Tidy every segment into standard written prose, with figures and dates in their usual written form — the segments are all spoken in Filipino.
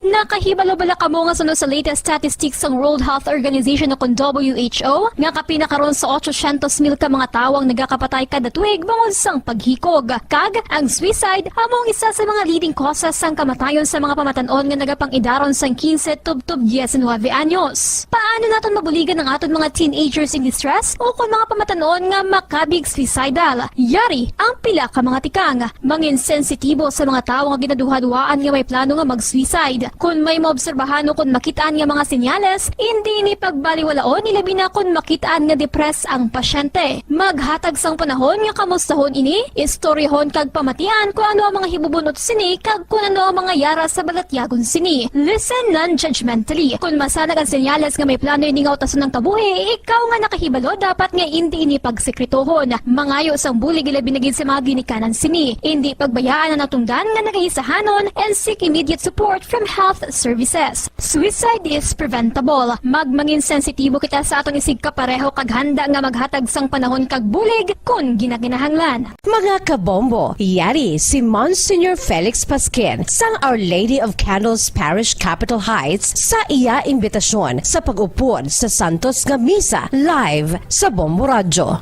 Nakahibalo-bala kamo nga sunod sa latest statistics ng World Health Organization o WHO nga kapinakaron sa 800,000 ka mga tawang nagakapatay kada tuig bangod sang paghikog. Kag ang suicide among isa sa mga leading causes sang kamatayon sa mga pamatanon nga nagapang-idaron sang 15 tub 19 anyos. Paano naton mabuligan ang aton mga teenagers in distress o kung mga pamatanon nga makabig suicidal? Yari ang pila ka mga tikang mangin sensitibo sa mga tawo nga ginaduhaduaan nga may plano nga mag-suicide. Kung may maobserbahan o kung makitaan nga mga senyales, hindi ni pagbaliwalaon nilabi na kung makitaan nga depress ang pasyente. Maghatag sang panahon nga kamustahon ini, istoryahon kag pamatian kung ano ang mga hibubunot sini kag kung ano ang mga yara sa balatyagon sini. Listen non-judgmentally. Kung masanag ang senyales nga may plano ini nga utason ng kabuhi, ikaw nga nakahibalo dapat nga hindi ini pagsekretohon. Mangayo sang bulig ilabi na gid sa mga ginikanan sini. Hindi pagbayaan ang natungdan nga nagahisahanon and seek immediate support from health services. Suicide is preventable. Magmangin sensitibo kita sa atong isig kapareho kag handa nga maghatag sang panahon kag bulig kung ginaginahanglan. Mga kabombo, yari si Monsignor Felix Pasquin sang Our Lady of Candles Parish Capitol Heights sa iya imbitasyon sa pag-upod sa Santos nga Misa live sa Bombo Radio.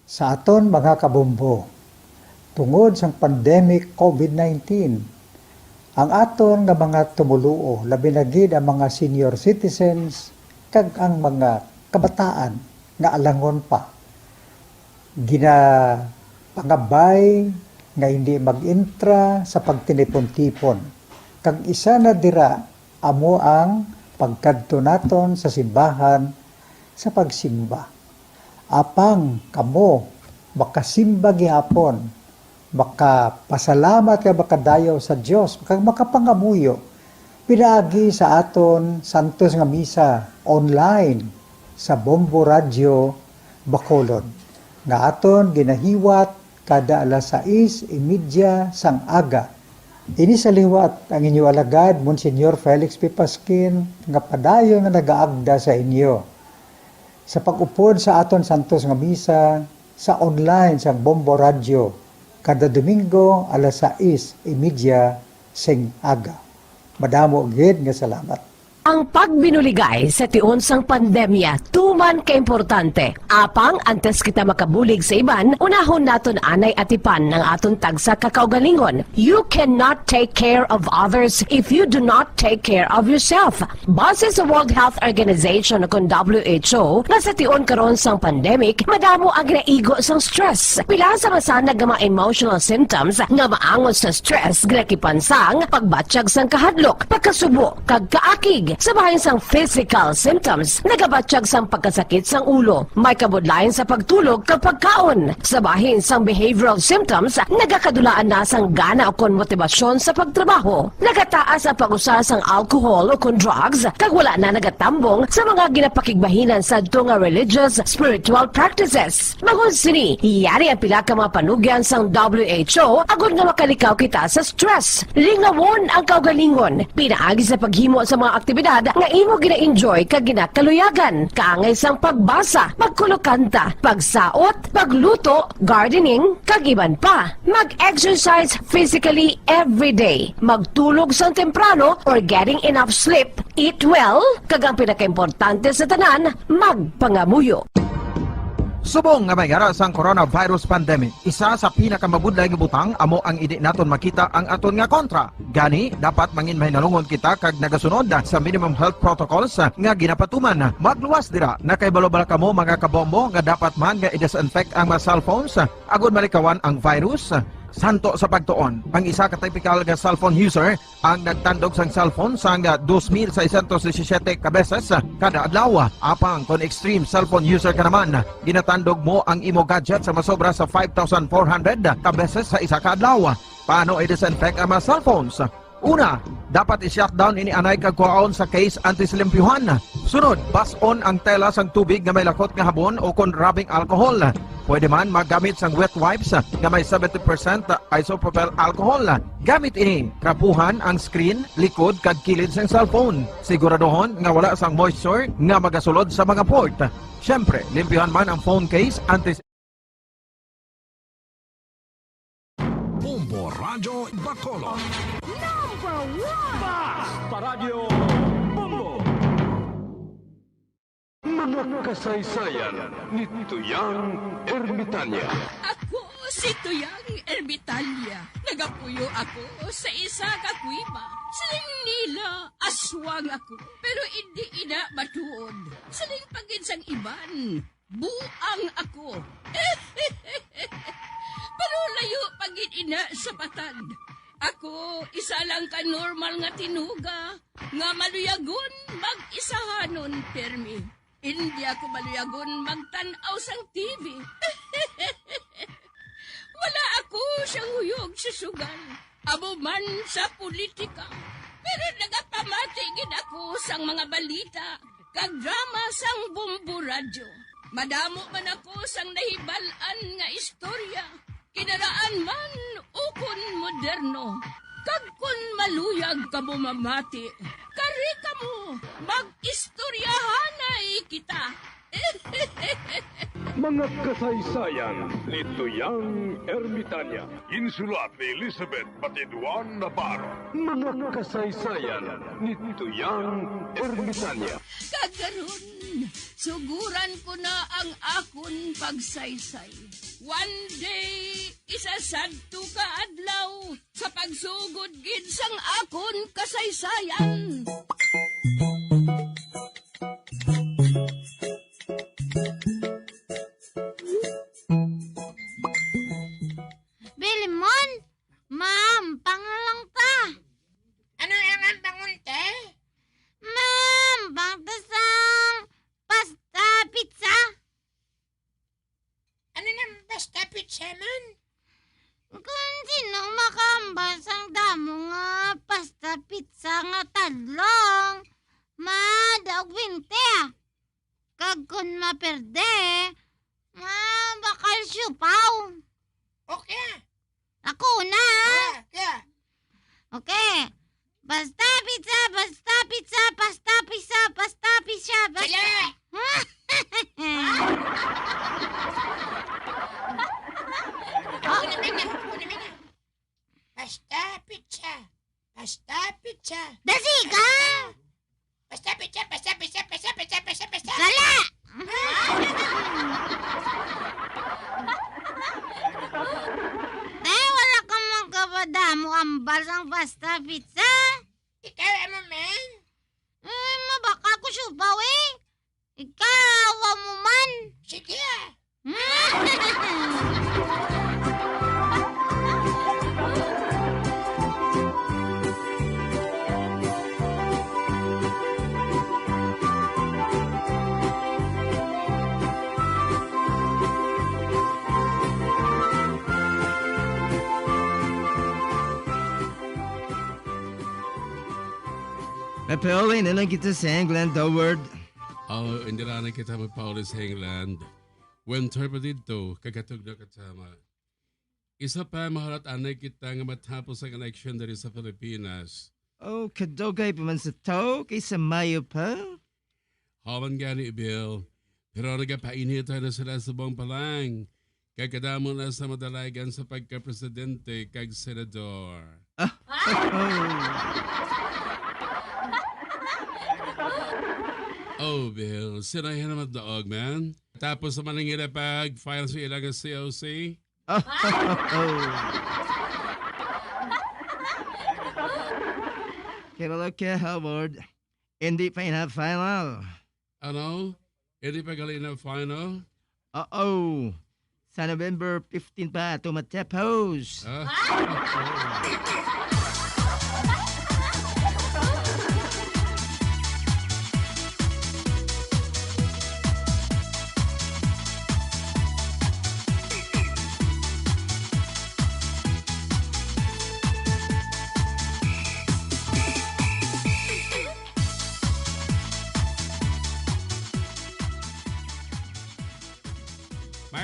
Sa aton mga kabombo, tungod sang pandemic COVID-19, ang aton nga mga tumuluo, labi na gid ang mga senior citizens kag ang mga kabataan nga alangon pa. Pangabay nga hindi mag-intra sa pagtinipon-tipon. Kag isa na dira amo ang pagkadto naton sa simbahan sa pagsimba. Apang kamo makasimba gihapon, makapasalamat ka makadayaw sa Dios, makapangamuyo pinaagi sa aton Santos nga Misa online sa Bombo Radio Bacolod nga aton ginahiwat kada alas 6:30 sang aga. Ini sa liwat ang inyo alagad Monsignor Felix P. Pasquin nga padayon nga nagaagda sa inyo sa pag-upod sa aton Santos nga Misa sa online sang Bombo Radio kada Domingo alas 6:30 sing aga. Madamo gid nga salamat. Ang pagbinuligay sa tiun sang pandemya, tuman ka-importante. Apang antes kita makabulig sa iban, unahon naton anay atipan ng aton tagsa kakaugalingon. You cannot take care of others if you do not take care of yourself. Base sa World Health Organization kung WHO, na sa tiun karon sang pandemic, madamo ang ginaigo sang stress. Pila sa masanag nga mga emotional symptoms nga maangon sa stress, ginakipansang pagbatsyag sang kahadlok, pagkasubo, kag kaakig. Sa bahin sang physical symptoms, nagabatsyag sang pagkasakit sang ulo, may kabudlayan sa pagtulog kapag kaon. Sa bahin sang behavioral symptoms, nagakadulaan na sang gana o kon motibasyon sa pagtrabaho. Nagataas ang pag-usa sang alcohol o kon drugs, kag wala na nagatambong sa mga ginapakigbahinan sa nga religious, spiritual practices. Magun sini, iyari ang pila ka mga panugyan sang WHO agud nga makalikaw kita sa stress. Lingawon ang kaugalingon, pinaagi sa paghimo sa mga aktibidad nga imo gina-enjoy kag ginakaluyagan, kaangay sang pagbasa, pagkulokanta, pagsaot, pagluto, gardening, kag iban pa. Mag-exercise physically every day, magtulog sang temprano or getting enough sleep, eat well, kag ang pinakaimportante sa tanan, magpangamuyo. Subong nga may garas ang coronavirus pandemic, isa sa pinakamabudlay nga butang amo ang idi naton makita ang aton nga kontra. Gani, dapat mangin mahinalungon kita kag nagasunod sa minimum health protocols nga ginapatuman. Magluwas dira, nakaibalo-bala kamo mga kabombo nga dapat man nga i-disinfect ang mga cellphones agud malikawan ang virus. Santo sa pagtuon, ang isa ka typical nga cellphone user ang nagtandog sang cellphone sang 2,617 ka beses kada adlaw. Apang kon extreme cellphone user ka naman, ginatandog mo ang imo gadget sa masobra sa 5,400 ka beses sa isa ka adlaw. Paano i-disinfect ang mga cellphones? Una, dapat i-shutdown ini anay kag kuhaon sa case anti-silimpyuhan. Sunod, bas-on ang tela sang tubig nga may lakot nga habon o kon rubbing alcohol. Pwede man magamit sang wet wipes nga may 70% isopropyl alcohol. Gamit ini, krapuhan ang screen, likod kag kilid sang cellphone. Siguraduhon nga wala sang moisture nga magasulod sa mga port. Syempre, limpyuhan man ang phone case anti Bombo Radio Bacolod. Number 1! Paradyo Bombo! Mga kasaysayan ni Tuyang Ermitanya. Ako si Tuyang Ermitanya. Nagapuyo ako sa isa ka kuiba. Siling nila, aswang ako. Pero hindi ina matuod. Siling paginsang iban, buang ako. Pero layo pagin ina sa patad. Ako, isa lang ka normal nga tinuga. Nga maluyagon, mag-isahanon, permi. Hindi ako maluyagon magtanaw sang TV. Wala ako siyang huyog sa sugal. Amo man sa politika. Pero nagapamatigin ako sang mga balita. Kag drama sang Bombo Radyo. Madamo man ako sang nahibalan nga istorya. Kinaraan man ukon moderno. Kag kun maluyag ka mo mamati, kari ka mo, mag-istoryahanay kita. Mga kasaysayan ni Tuyang Ermitanya. Insulat ni Elizabeth Batiduan Navarro. Mga kasaysayan ni Tuyang Ermitanya. Kagaron, suguran ko na ang akon pagsaysay. One day, isasadto ka adlaw sa pagsugod gid sang akon kasaysayan. Bilimon! Ma'am, pangalang ta! Ano lang ang bangun, te? Ma'am, bangtasang pasta pizza! Ano nang basta pizza man? Kung sino makambas ang damo nga pasta pizza nga tadlong, madaog 20 ah. Kag kun maperde, bakal syupaw. Okay. Ako na! Yeah. Okay. Basta pizza, basta pizza, pasta pizza, pasta pizza, basta... Sila! Ako naman na. Basta pizza. Basta pizza. Dasi ka! Basta pizza, basta pizza, basta pizza, basta pizza. Sala! Wala kang magkapadamo ambal ang pasta pizza. Ikaw, ano man? Mabaka ko syupaw eh. Ikaw, mo man. Sige ah. Napauwi na lang kita sa England, Howard. Hindi na kita magpauli sa England. Winter pa dito, kagatog na kasama. Isa pa mahalat anay kita nga matapos ang election dari sa Pilipinas. Oh, kadogay pa man sa tao, kaysa Mayo pa. Hawan gani, Bill. Pero nagapainita na sila sa buong palang. Kagkadamo na sa madalagan sa pagka-presidente kag senador. Oh, Bill, sinahin naman daog, man. Tapos naman ang pag-file sa ilang COC. Kaya ka, Howard. Hindi pa ina-final. Ano? Hindi pa galing na final? Oo. Sa November 15 pa, tumatapos.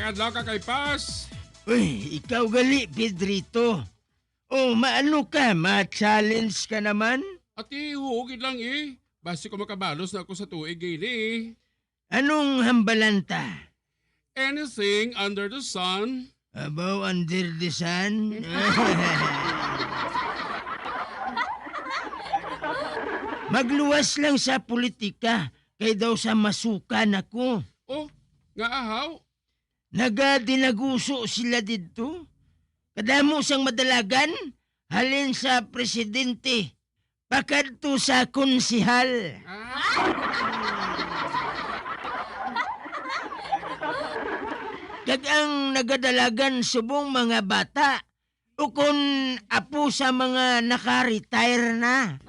Adlaw ka kay Paz. Uy, ikaw gali, Pedrito. Oh, maano ka? Ma-challenge ka naman? At ihuugid lang eh. Basi ko makabalos na ako sa tuig eh. Anong hambalanta? Anything under the sun. About under the sun? Magluwas lang sa politika, kay daw sa masukan ako. Oh, nga ahaw. Nagadinaguso sila dito. Kadamo sang madalagan, halin sa presidente. Pakadto sa konsihal. Kag ang nagadalagan subong mga bata, ukon apo sa mga naka-retire na.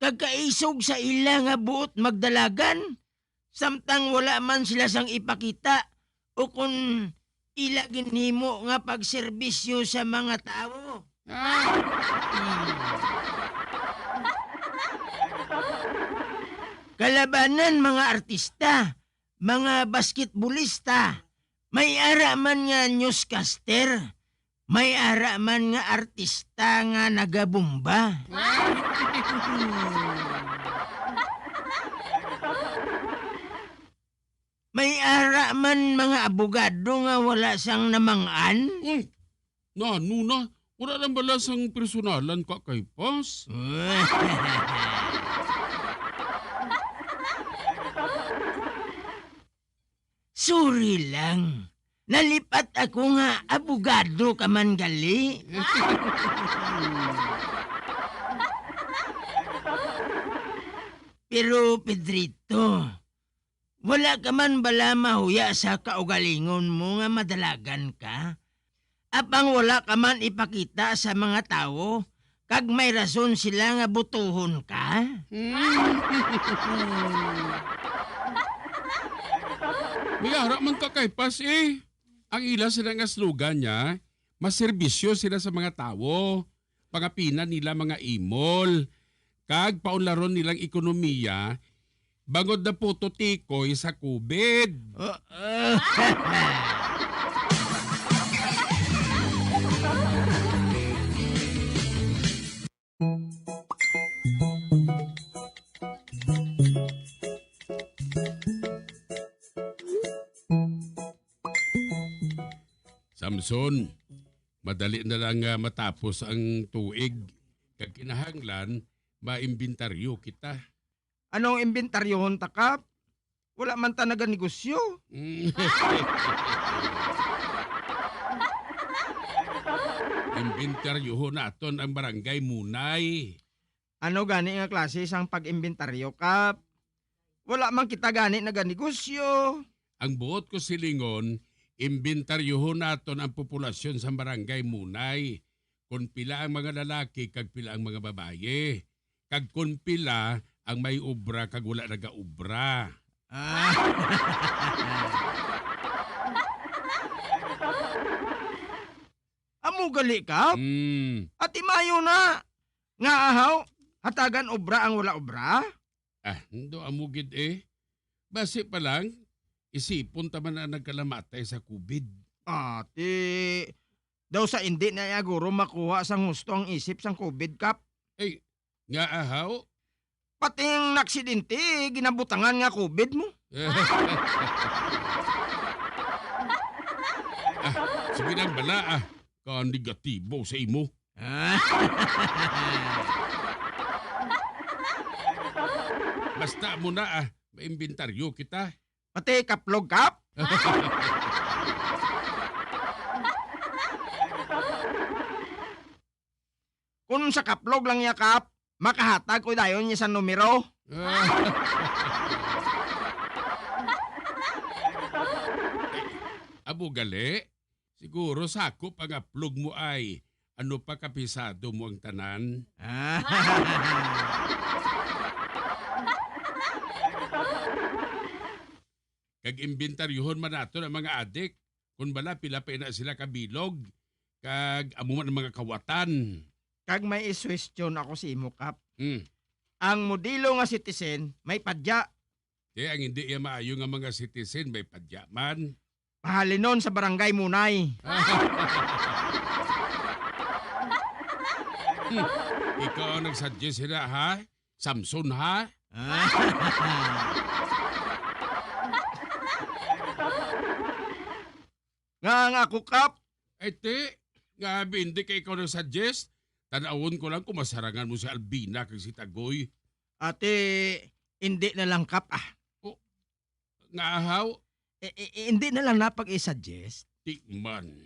Kagkaisog sa ila nga buot magdalagan, samtang wala man sila sang ipakita, ukon ila ginhimo nga pagserbisyo sa mga tao. Kalabanan mga artista, mga basketballista, may ara man nga newscaster, may ara man nga artista nga nagabumba. May ara man mga abogado nga wala sang namangan. Nano na, wala lang balas ang personalan ka kay Pas. Sorry lang. Nalipat ako nga abogado ka man gali. Pero Pedrito, wala ka man bala mahuya sa kaugalingon mo nga madalagan ka? Apang wala ka man ipakita sa mga tao, kag may rason sila nga butuhon ka? May ara man ka kay Pas eh. Ang ila sila nga slogan niya, maserbisyo sila sa mga tao. Pangapinan nila mga imol. Kag paunlaron nilang ekonomiya, bangod na puto tikoy sa COVID. Samson, madali na lang matapos ang tuig. Kag kinahanglan, maimbintaryo kita. Anong imbentaryohon takap? Wala man ta naganegosyo. Imbintaryo naton ang barangay Munay. Ano gani nga klase sang pag-imbentaryo, Kap? Wala man kita gani naganegosyo. Ang buot ko silingon, imbintaryo naton ang populasyon sa barangay Munay. Kung pila ang mga lalaki, kag pila ang mga babaye. Kag kung pila ang may ubra, kag wala naga-ubra. Amo gali, Kap? At imayo na. Nga ahaw, hatagan obra ang wala obra? Ando amugid eh. Basi pa lang, isipon taman na nagkalamatay sa COVID. Ate, daw sa hindi na yaguro makuha sang husto ang isip sang COVID, Kap. Nga ahaw? Pati ang naksidente, ginabutangan nga COVID mo. Sige nang bala negatibo sa imo. Basta mo na maimbentaryo kita. Pati kaplog, Kap. Kung sa kaplog lang niya, Kap, makahatag ko dayon niya sa numero. Abo gali, siguro sakop ang aplog mo ay ano pa kapisado mo ang tanan? Kag imbentaryohon man nato ang mga adik. Kung bala pila pa na sila kabilog. Kag amo man ang mga kawatan. Kag may iswestyon ako si imo, Kap. Ang modelo nga citizen may padya. Kaya ang hindi iya maayo nga mga citizen may padyaman. Pahalinon sa barangay Munay. Ikaw ang nagsuggest sila, ha? Samson, ha? Nga ako, Kap. Ete, Nga hindi ka ikaw nag-suggest. Tanawon ko lang kung masarangan mo si Albina kag si Tagoy. Ate, hindi na lang kap Nga ahaw, hindi na lang napag-i-suggest. tikman.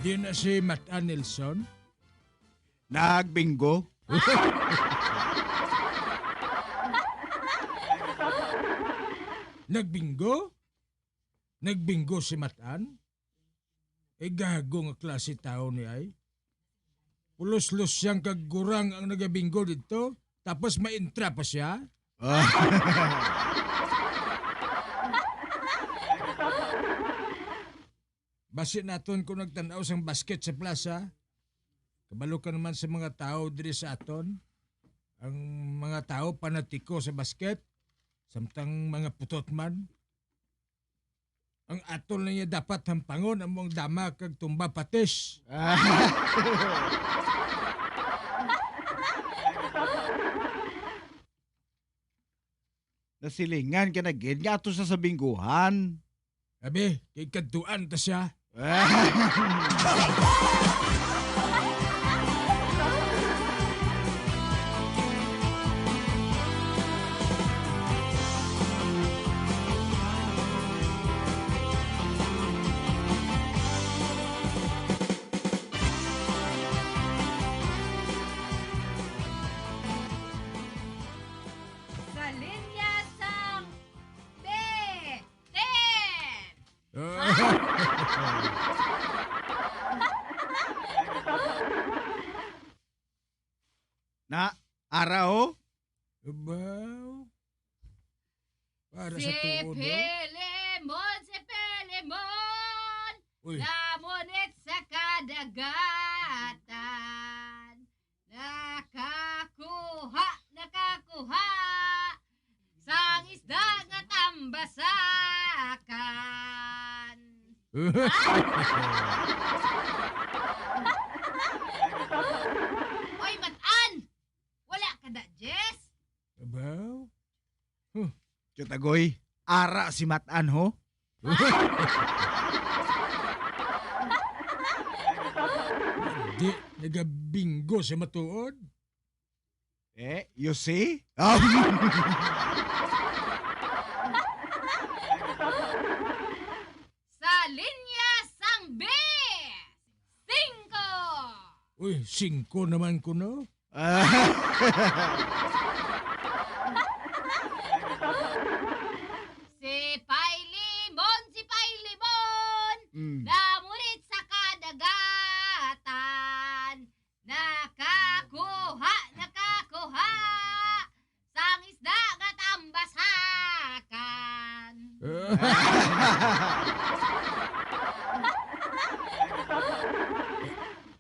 Di na si Matan Nelson? Nagbingo? Nagbingo? Nagbingo si Matan? Gago nga klase tao ni ay. Pulos-los siyang kagurang ang nagabingo dito, tapos maintra pa siya? Basi naton kung nagtanaw sang basket sa plaza. Kabalo ka naman sa mga tao diri sa aton. Ang mga tao panatiko sa basket, samtang mga putot man. Ang aton lang niya dapat hampangon ang mong dama kag tumba patis. Nasilingan ka na gid nga ato sa sabingguhan. Abi, kay kaduan ta siya. Sa linya sang ten. Na, araw? Abaw. Para sa tuod. Pelemon, si Pelemon, Uy, lamunit sa kadagatan. Nakakuha, sang isda nga tambasakan. Oy, Matan! Wala ka da, Jess? abaw. Chutagoy, ara si Matan ho? Di, nagabingo sa matuod. You see? Sa linya sang cinco. Uy, 5 naman ko no. Si Pailimon, namunit sa kadagatan. Nakakuha, sang isda nga tambasakan.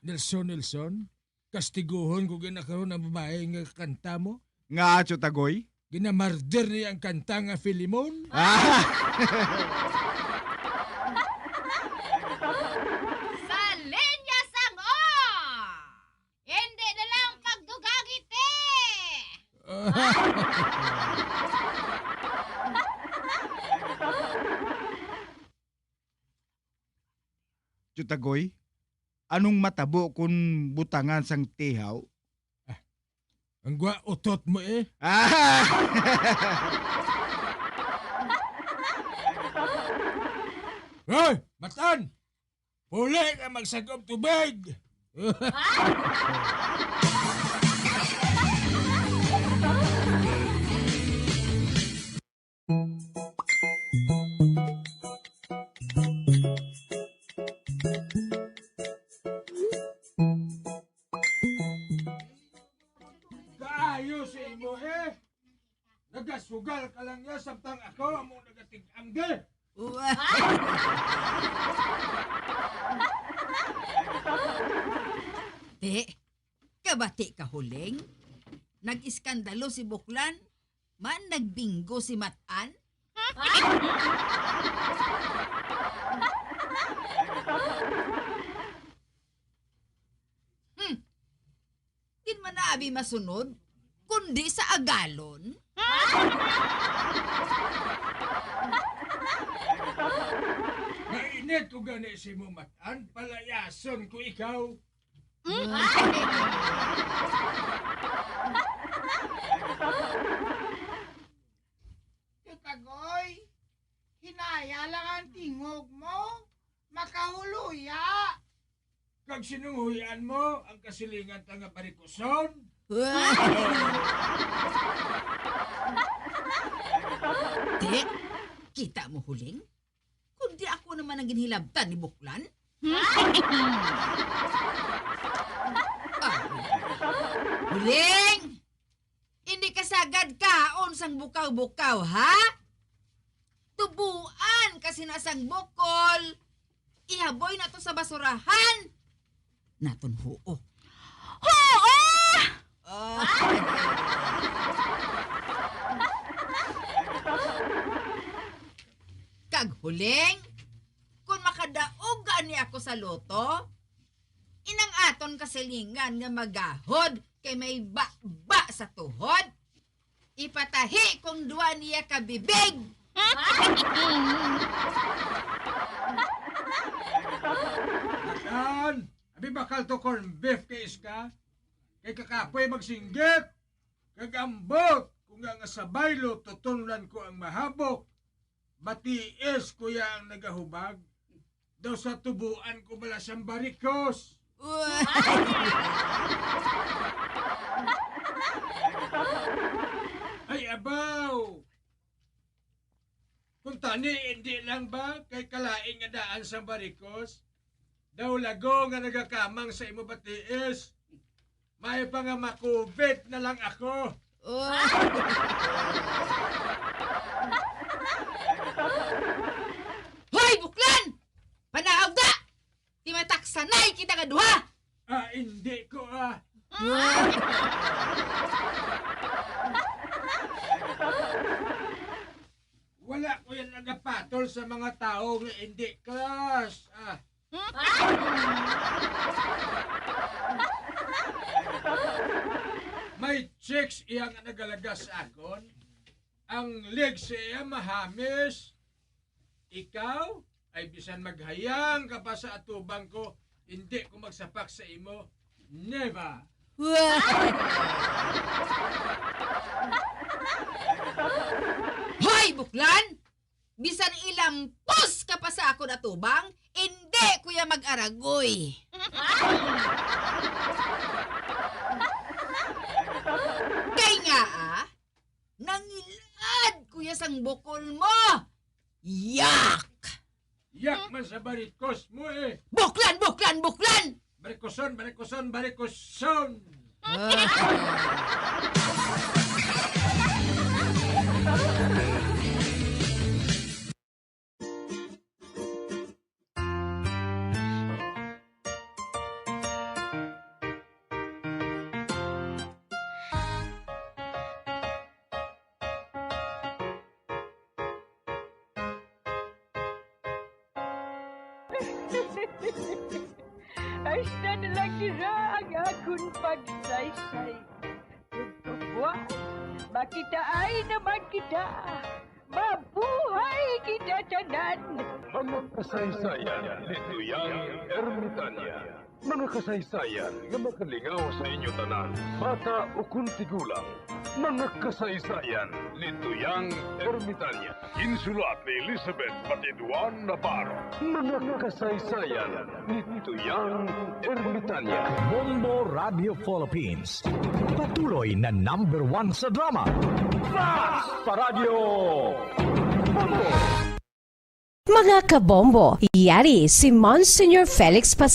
Nelson, kastiguhon ko ginakaroon ng babae nga kanta mo. Nga, Chutagoy? Ginamarder niya ang kanta nga Filimon. Sa linya sang hindi na lang pagdugagit Chutagoy? Anong matabo kung butangan sang tihaw? Ang gwa utot mo eh. Hoy, Matan! Puli ka magsagom tubig! Kaayos si imo eh! Nagasugal ka lang niya samtang ako ang mong nagatig-angge! Te, kabati ka huling? Nag-iskandalo si Buklan? Man, nagbingo si Matan? Din man na abi masunod, kundi sa agalon. Mainit o gani si mo Matan, palayason ko ikaw. Kagoy, hinaya lang ang tingog mo. Makahuluya. Kag sinunguyan mo ang kasilingan tanga parikuson. Di, kita mo huling? Kundi ako naman ang ginhilabtan ni Buklan. Huling! Hindi ka sagad kaon sang bukaw-bukaw, ha? Tubuan kasi nasang bukol. Ihaboy na to sa basurahan. Naton huo. Kag huling, kung makadaog ani ako sa loto, inang aton kasilingan nga magahod kay may ba sa tuhod, ipatahi kung duwa niya kabibig. Matan, abi bakal to corn beef kay iska. Kay kakapoy magsinggit. Kagambot, kung nga sa baylo, tutunulan ko ang mahabok. Matiis kuya ang nagahubag. Daw sa tubuan ko bala siyang barikos. Ay abaw! Kung tani, hindi lang ba kay kalaing nga daan sa barikos? Daw lago nga nagakamang sa imo batiis. May pa nga makubit na lang ako. Hoy, Buklan! Panaog da! Di mataksanay kita ka duha! Hindi ko Wala ko yan nagapatol sa mga tao nga hindi klas. May chicks iya nga nagalagas akon. Ang legs iya mahamis. Ikaw ay bisan maghayang ka pa sa atubang ko, hindi ko magsapak sa imo. Never! Hoy, Buklan! Bisan ilampos ka pa sa ako natubang, hindi kuya mag-aragoy. Kay nga nangilad kuya sang bukol mo. Yak! Yak man sa barikos mo Buklan, Buklan, Buklan! Barikoson, barikoson, barikoson! Hasta na lang nila ang akong pagsaysay. Pagkabuan, makita ay naman kita. Mabuhay kita tanan. Mga kasaysayan ni Tuyang Ermitanya. Mga kasaysayan nga makalingaw sa inyo tanan, bata o kuntigulang. Mga kasaysayan ni Tuyang Ermitanya. Insulat ni Elizabeth Batiduan Navarro. Mga kasaysayan ni Tuyang Ermitanya. Bombo Radio Philippines. Patuloy na #1 sa drama. Flash sa Radio Bombo! Mga kabombo, yari si Monsignor Felix